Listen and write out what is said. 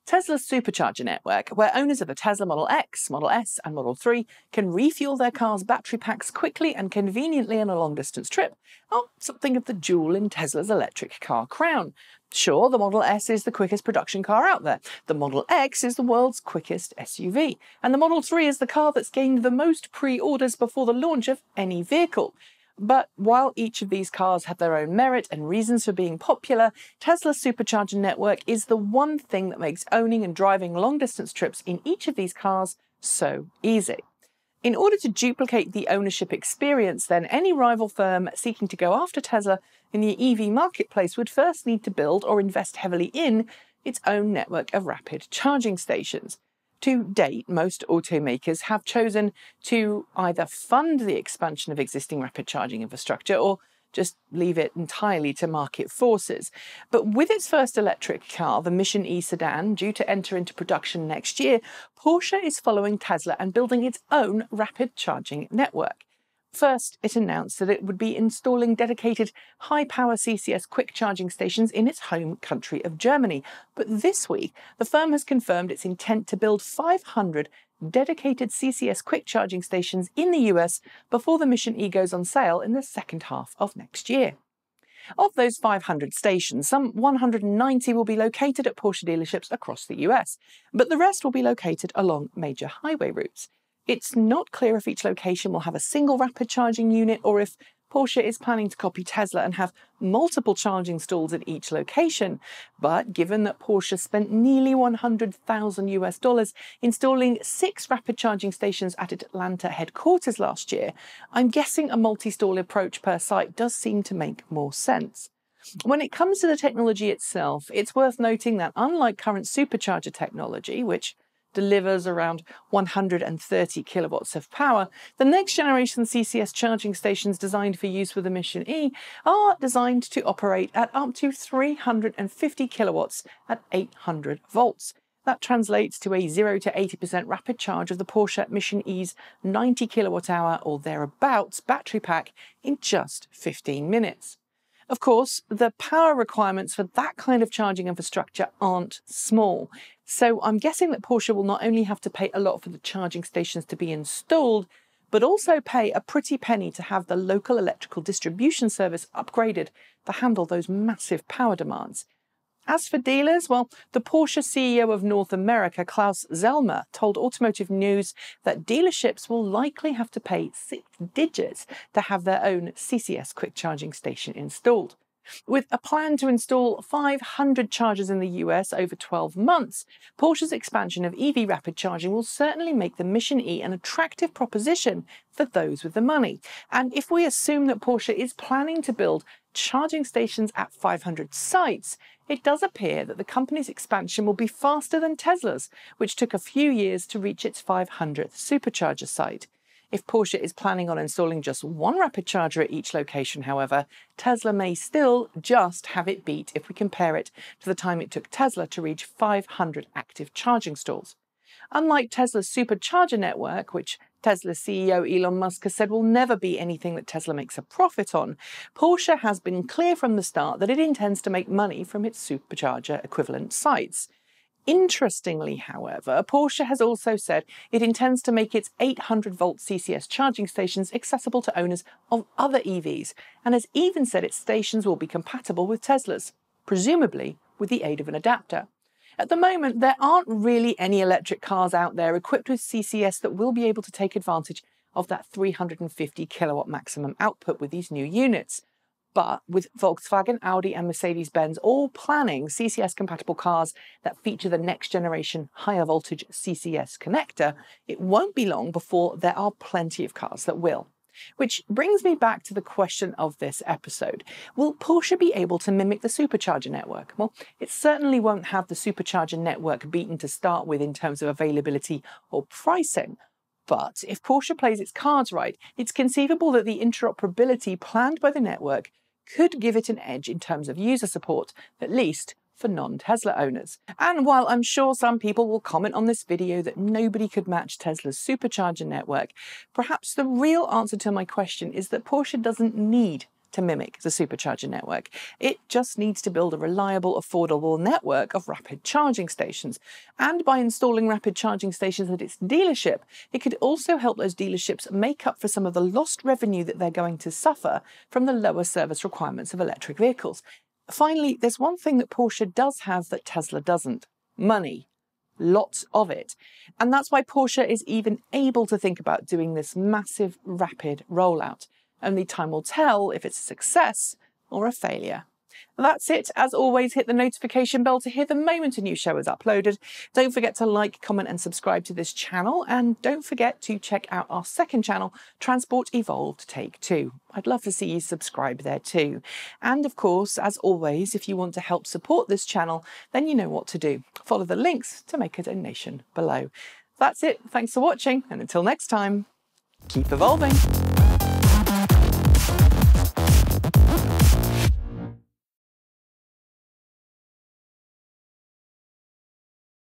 Tesla's Supercharger network, where owners of the Tesla Model X, Model S and Model 3 can refuel their car's battery packs quickly and conveniently on a long-distance trip, are something of the jewel in Tesla's electric car crown. Sure, the Model S is the quickest production car out there, the Model X is the world's quickest SUV, and the Model 3 is the car that's gained the most pre-orders before the launch of any vehicle. But while each of these cars have their own merit and reasons for being popular, Tesla's Supercharger network is the one thing that makes owning and driving long-distance trips in each of these cars so easy. In order to duplicate the ownership experience, then any rival firm seeking to go after Tesla in the EV marketplace would first need to build or invest heavily in its own network of rapid charging stations. To date, most automakers have chosen to either fund the expansion of existing rapid charging infrastructure or just leave it entirely to market forces. But with its first electric car, the Mission E sedan, due to enter into production next year, Porsche is following Tesla and building its own rapid charging network. First, it announced that it would be installing dedicated high-power CCS quick charging stations in its home country of Germany. But this week, the firm has confirmed its intent to build 500 dedicated CCS quick charging stations in the US before the Mission E goes on sale in the second half of next year. Of those 500 stations, some 190 will be located at Porsche dealerships across the US, but the rest will be located along major highway routes. It's not clear if each location will have a single rapid charging unit or if Porsche is planning to copy Tesla and have multiple charging stalls at each location. But given that Porsche spent nearly $100,000 installing 6 rapid charging stations at its Atlanta headquarters last year, I'm guessing a multi-stall approach per site does seem to make more sense. When it comes to the technology itself, it's worth noting that unlike current supercharger technology, which delivers around 130 kilowatts of power, the next generation CCS charging stations designed for use with the Mission E are designed to operate at up to 350 kilowatts at 800 volts. That translates to a 0 to 80% rapid charge of the Porsche Mission E's 90 kilowatt hour or thereabouts battery pack in just 15 minutes. Of course, the power requirements for that kind of charging infrastructure aren't small. So I'm guessing that Porsche will not only have to pay a lot for the charging stations to be installed, but also pay a pretty penny to have the local electrical distribution service upgraded to handle those massive power demands. As for dealers, well, the Porsche CEO of North America, Klaus Zellmer, told Automotive News that dealerships will likely have to pay 6 digits to have their own CCS quick charging station installed. With a plan to install 500 chargers in the US over 12 months, Porsche's expansion of EV rapid charging will certainly make the Mission E an attractive proposition for those with the money. And if we assume that Porsche is planning to build charging stations at 500 sites, it does appear that the company's expansion will be faster than Tesla's, which took a few years to reach its 500th supercharger site. If Porsche is planning on installing just one rapid charger at each location, however, Tesla may still just have it beat if we compare it to the time it took Tesla to reach 500 active charging stalls. Unlike Tesla's supercharger network, which Tesla's CEO Elon Musk has said will never be anything that Tesla makes a profit on, Porsche has been clear from the start that it intends to make money from its supercharger equivalent sites. Interestingly, however, Porsche has also said it intends to make its 800-volt CCS charging stations accessible to owners of other EVs, and has even said its stations will be compatible with Tesla's, presumably with the aid of an adapter. At the moment, there aren't really any electric cars out there equipped with CCS that will be able to take advantage of that 350 kilowatt maximum output with these new units. But with Volkswagen, Audi and Mercedes-Benz all planning CCS-compatible cars that feature the next-generation higher voltage CCS connector, it won't be long before there are plenty of cars that will. Which brings me back to the question of this episode. Will Porsche be able to mimic the supercharger network? Well, it certainly won't have the supercharger network beaten to start with in terms of availability or pricing. But if Porsche plays its cards right, it's conceivable that the interoperability planned by the network could give it an edge in terms of user support, at least for non-Tesla owners. And while I'm sure some people will comment on this video that nobody could match Tesla's supercharger network, perhaps the real answer to my question is that Porsche doesn't need to mimic the Supercharger network. It just needs to build a reliable, affordable network of rapid charging stations. And by installing rapid charging stations at its dealership, it could also help those dealerships make up for some of the lost revenue that they're going to suffer from the lower service requirements of electric vehicles. Finally, there's one thing that Porsche does have that Tesla doesn't: money. Lots of it. And that's why Porsche is even able to think about doing this massive, rapid rollout. Only time will tell if it's a success or a failure. That's it. As always, hit the notification bell to hear the moment a new show is uploaded. Don't forget to like, comment and subscribe to this channel. And don't forget to check out our second channel, Transport Evolved Take 2. I'd love to see you subscribe there too. And of course, as always, if you want to help support this channel, then you know what to do. Follow the links to make a donation below. That's it. Thanks for watching. And until next time, keep evolving.